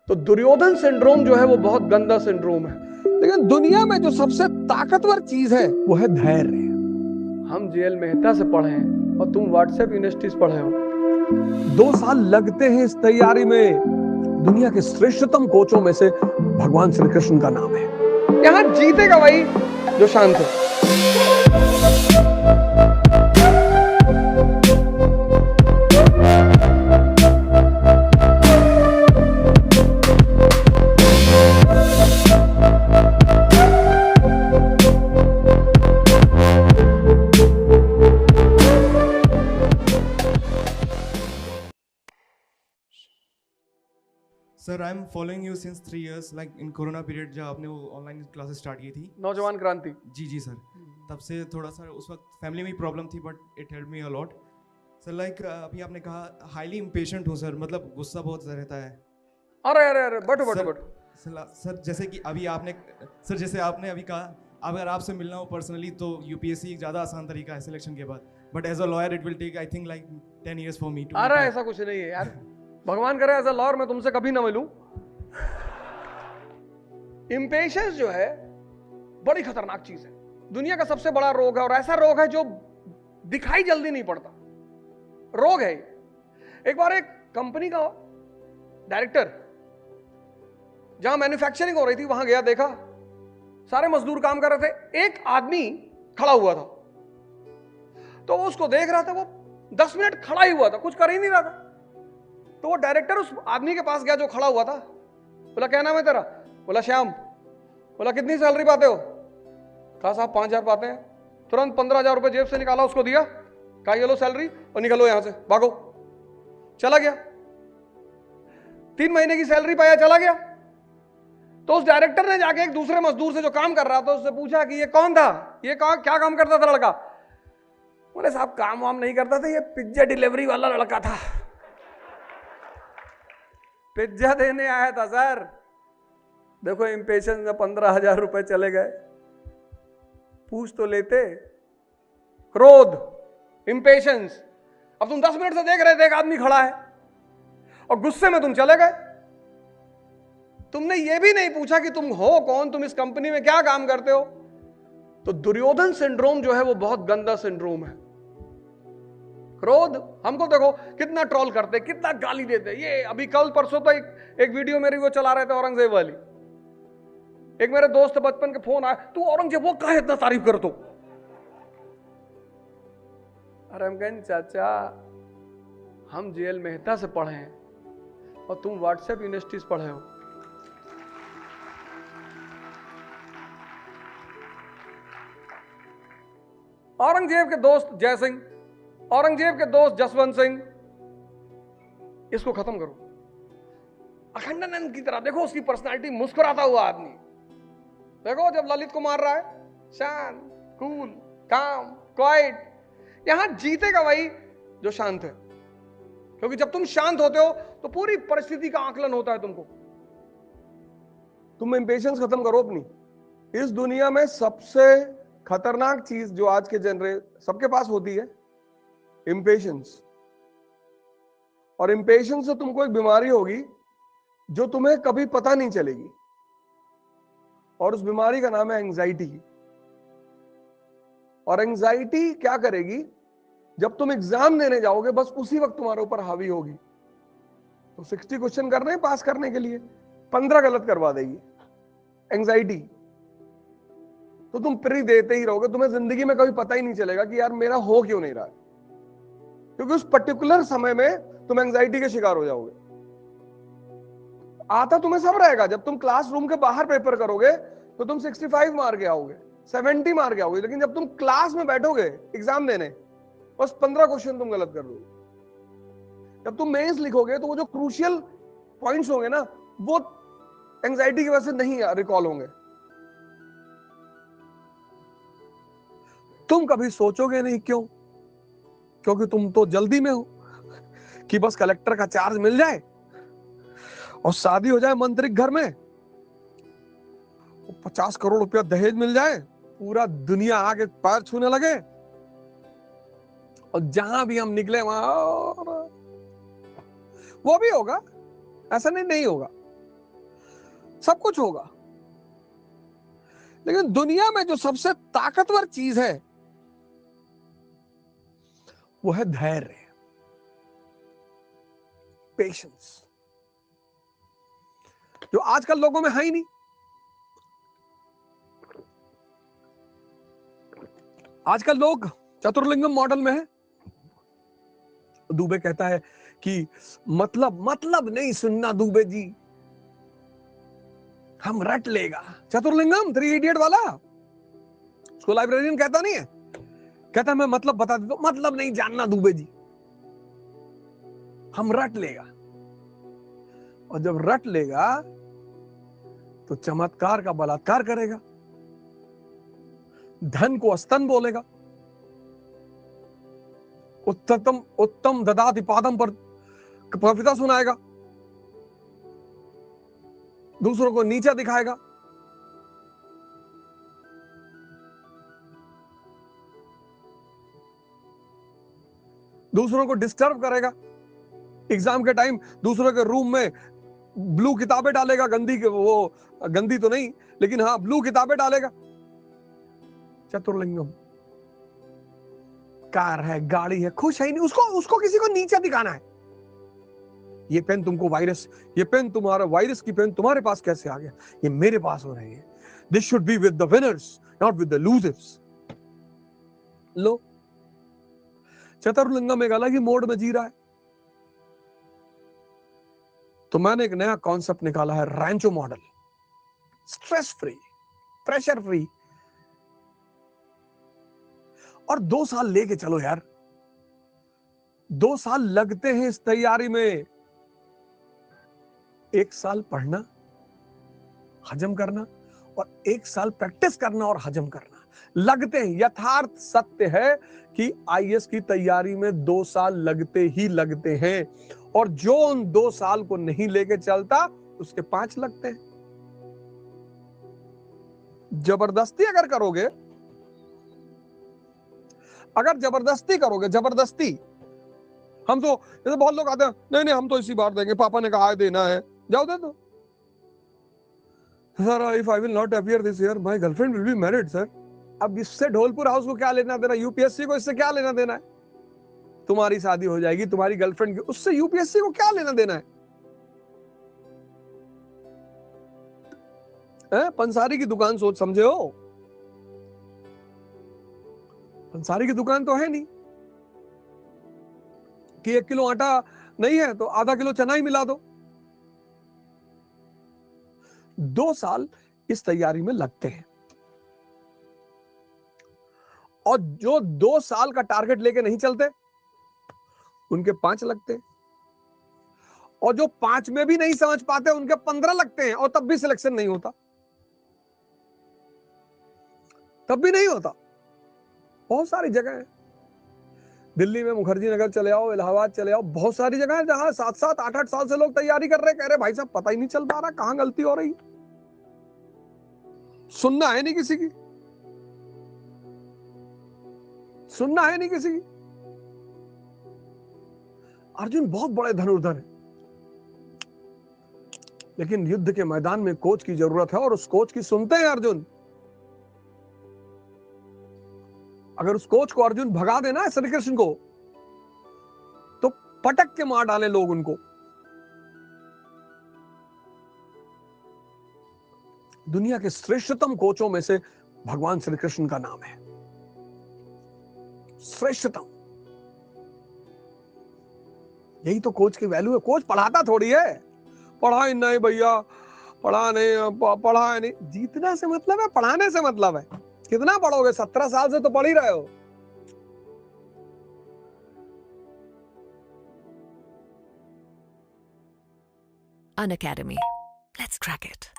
तो दुर्योधन सिंड्रोम जो है वो बहुत गंदा सिंड्रोम है। लेकिन दुनिया में जो सबसे ताकतवर चीज है वो है धैर्य। हम जेएल मेहता से पढ़े हैं और तुम व्हाट्सएप यूनिवर्सिटी से पढ़े हो। 2 साल लगते हैं इस तैयारी में। दुनिया के श्रेष्ठतम कोचों में से भगवान श्री कृष्ण का नाम है। यहां जीतेगा वही जो शांत है। Sir I am following you since 3 years, like in corona period जब आपने वो ऑनलाइन क्लासेस स्टार्ट की थी। नौजवान क्रांति। जी सर, तब से थोड़ा सा उस वक्त फैमिली में प्रॉब्लम थी but it help me a lot sir. Like अभी आपने कहा हाईली इम्पेशेंट हूँ सर, मतलब गुस्सा बहुत रहता है। अरे बटो सर जैसे कि अभी आपने जैसे आपने अभी कहा अगर आपसे मिलना हो पर्सनली तो यूपीएससी एक ज़्यादा आसान तरीका है सिलेक्शन के बाद, but as a lawyer it will take I think like 10 years for me to. अरे ऐसा कुछ नहीं है यार, भगवान करे एज अ लॉयर मैं तुमसे कभी ना मिलूं। इंपेशेंस जो है बड़ी खतरनाक चीज है, दुनिया का सबसे बड़ा रोग है, और ऐसा रोग है जो दिखाई जल्दी नहीं पड़ता। रोग है। एक बार एक कंपनी का डायरेक्टर जहां मैन्युफैक्चरिंग हो रही थी वहां गया, देखा सारे मजदूर काम कर रहे थे, एक आदमी खड़ा हुआ था। तो वो उसको देख रहा था, वो 10 मिनट खड़ा ही हुआ था, कुछ कर ही नहीं रहा था। तो वो डायरेक्टर उस आदमी के पास गया जो खड़ा हुआ था, बोला क्या नाम है तेरा? बोला श्याम। बोला कितनी सैलरी पाते हो? कहा साहब 5,000 पाते हैं। तुरंत 15,000 रुपए जेब से निकाला, उसको दिया, कहा ये लो सैलरी और निकलो यहां से, भागो। चला गया, 3 महीने की सैलरी पाया, चला गया। तो उस डायरेक्टर ने जाके एक दूसरे मजदूर से जो काम कर रहा था उससे पूछा कि ये कौन था, ये क्या काम करता था लड़का? बोले साहब काम वाम नहीं करता था, ये पिज्जा डिलीवरी वाला लड़का था, पिज्जा देने आया था सर। देखो इंपेशेंस में 15,000 रुपए चले गए। पूछ तो लेते। क्रोध, इंपेशेंस। अब तुम 10 मिनट से देख रहे थे एक आदमी खड़ा है और गुस्से में तुम चले गए। तुमने ये भी नहीं पूछा कि तुम हो कौन, तुम इस कंपनी में क्या काम करते हो। तो दुर्योधन सिंड्रोम जो है वो बहुत गंदा सिंड्रोम है। क्रोध, हमको देखो कितना ट्रोल करते, कितना गाली देते। ये अभी कल परसों तो एक वीडियो मेरी वो चला रहे थे औरंगजेब वाली। एक मेरे दोस्त बचपन के फोन आया, तू औरंगजेब वो काहे इतना तारीफ कर तो? अरे हम कहें चाचा हम जेएल मेहता से पढ़े हैं और तुम व्हाट्सएप यूनिवर्सिटी से पढ़े हो। औरंगजेब के दोस्त जय सिंह, औरंगजेब के दोस्त जसवंत सिंह, इसको खत्म करो। अखंडानंद की तरह देखो उसकी पर्सनालिटी, मुस्कुराता हुआ आदमी। देखो जब ललित को मार रहा है, शांत, कूल, काम, क्वाइट। यहां जीतेगा वही जो शांत है, क्योंकि जब तुम शांत होते हो तो पूरी परिस्थिति का आकलन होता है तुमको। तुम इंपेशेंस खत्म करो अपनी। इस दुनिया में सबसे खतरनाक चीज जो आज के सबके पास होती है, इंपेशेंस। और इंपेशेंस से तुमको एक बीमारी होगी जो तुम्हें कभी पता नहीं चलेगी, और उस बीमारी का नाम है एंजाइटी। और एंजाइटी क्या करेगी, जब तुम एग्जाम देने जाओगे बस उसी वक्त तुम्हारे ऊपर हावी होगी। तो 60 क्वेश्चन करने हैं पास करने के लिए, 15 गलत करवा देगी एंजाइटी। तो तुम प्री देते ही रहोगे, तुम्हें जिंदगी में कभी पता ही नहीं चलेगा कि यार मेरा हो क्यों नहीं रहा है, क्योंकि उस पर्टिकुलर समय में तुम एंजाइटी के शिकार हो जाओगे। आता तुम्हें सब रहेगा, जब तुम क्लासरूम के बाहर पेपर करोगे तो तुम 65 मार के आओगे, 70 मार के आओगे, लेकिन जब तुम क्लास में बैठोगे एग्जाम देने, बस 15 क्वेश्चन तुम गलत कर दोगे। जब तुम मेंस लिखोगे तो वो जो क्रूशियल पॉइंट्स होंगे ना, वो एंजाइटी की वजह से नहीं रिकॉल होंगे। तुम कभी सोचोगे नहीं, क्यों? क्योंकि तुम तो जल्दी में हो कि बस कलेक्टर का चार्ज मिल जाए और शादी हो जाए मंत्री घर में, 50 करोड़ रुपया दहेज मिल जाए, पूरा दुनिया आगे पैर छूने लगे, और जहां भी हम निकले वहां वो भी होगा, ऐसा नहीं होगा। सब कुछ होगा। लेकिन दुनिया में जो सबसे ताकतवर चीज है वो है धैर्य, पेशेंस, जो आजकल लोगों में है ही नहीं। आजकल लोग चतुर्लिंगम मॉडल में है। दुबे कहता है कि मतलब नहीं सुनना दुबे जी, हम रट लेगा। चतुर्लिंगम 3 इडियट वाला, उसको लाइब्रेरियन कहता नहीं है, कहता मैं मतलब बता देता हूं, मतलब नहीं जानना दुबे जी, हम रट लेगा। और जब रट लेगा तो चमत्कार का बलात्कार करेगा, धन को अस्तन बोलेगा, उत्तम ददाति पादम पर कविता सुनाएगा, दूसरों को नीचा दिखाएगा, दूसरों को डिस्टर्ब करेगा। एग्जाम के टाइम दूसरों के रूम में ब्लू किताबें डालेगा, गंदी तो नहीं लेकिन हाँ ब्लू किताबें डालेगा। चतुर्लिंगम, कार है, गाड़ी है, खुश है ही नहीं, उसको किसी को नीचा दिखाना है। ये पेन तुमको वायरस, ये पेन तुम्हारा वायरस की पेन तुम्हारे पास कैसे आ गया, ये मेरे पास हो रही है। This should be with the winners not with the losers. लो, चतुर्लिंगम एक अलग ही मोड में जी रहा है। तो मैंने एक नया कॉन्सेप्ट निकाला है, Rancho model, stress free, pressure free. और 2 साल लेके चलो यार, 2 साल लगते हैं इस तैयारी में। 1 साल पढ़ना, हजम करना, और 1 साल प्रैक्टिस करना और हजम करना लगते हैं। यथार्थ सत्य है कि आईएएस की तैयारी में 2 साल लगते ही लगते हैं, और जो उन 2 साल को नहीं लेके चलता उसके 5 लगते हैं। जबरदस्ती अगर करोगे, जबरदस्ती, हम तो जैसे बहुत लोग आते हैं, नहीं हम तो इसी बार देंगे, पापा ने कहा है देना है, जाओ दे दो। Sir if I will not appear this year my girlfriend will be married sir. अब इससे ढोलपुर हाउस को क्या लेना देना, यूपीएससी को इससे क्या लेना देना है? तुम्हारी शादी हो जाएगी, तुम्हारी गर्लफ्रेंड की, उससे यूपीएससी को क्या लेना देना है? पंसारी की दुकान सोच समझे हो? पंसारी की दुकान तो है नहीं कि 1 किलो आटा नहीं है तो आधा किलो चना ही मिला दो। 2 साल इस तैयारी में लगते हैं, और जो 2 साल का टारगेट लेके नहीं चलते उनके 5 लगते हैं, और जो 5 में भी नहीं समझ पाते उनके 15 लगते हैं, और तब भी सिलेक्शन नहीं होता, तब भी नहीं होता। बहुत सारी जगह है, दिल्ली में मुखर्जी नगर चले आओ, इलाहाबाद चले आओ, बहुत सारी जगह है जहां 7-7, 8-8 साल से लोग तैयारी कर रहे हैं, कह रहे भाई साहब पता ही नहीं चल पा रहा कहां गलती हो रही। सुनना है नहीं किसी की, सुनना है नहीं किसी की। अर्जुन बहुत बड़े धनुर्धर है, लेकिन युद्ध के मैदान में कोच की जरूरत है, और उस कोच की सुनते हैं अर्जुन। अगर उस कोच को अर्जुन भगा देना श्री कृष्ण को, तो पटक के मार डाले लोग उनको। दुनिया के श्रेष्ठतम कोचों में से भगवान श्री कृष्ण का नाम है, श्रेष्ठतम। यही तो कोच की वैल्यू है। कोच पढ़ाता थोड़ी है, पढ़ाई नहीं भैया, पढ़ा नहीं, जीतना से मतलब है, पढ़ाने से मतलब है। कितना पढ़ोगे? 17 साल से तो पढ़ ही रहे हो। Unacademy. Let's crack it.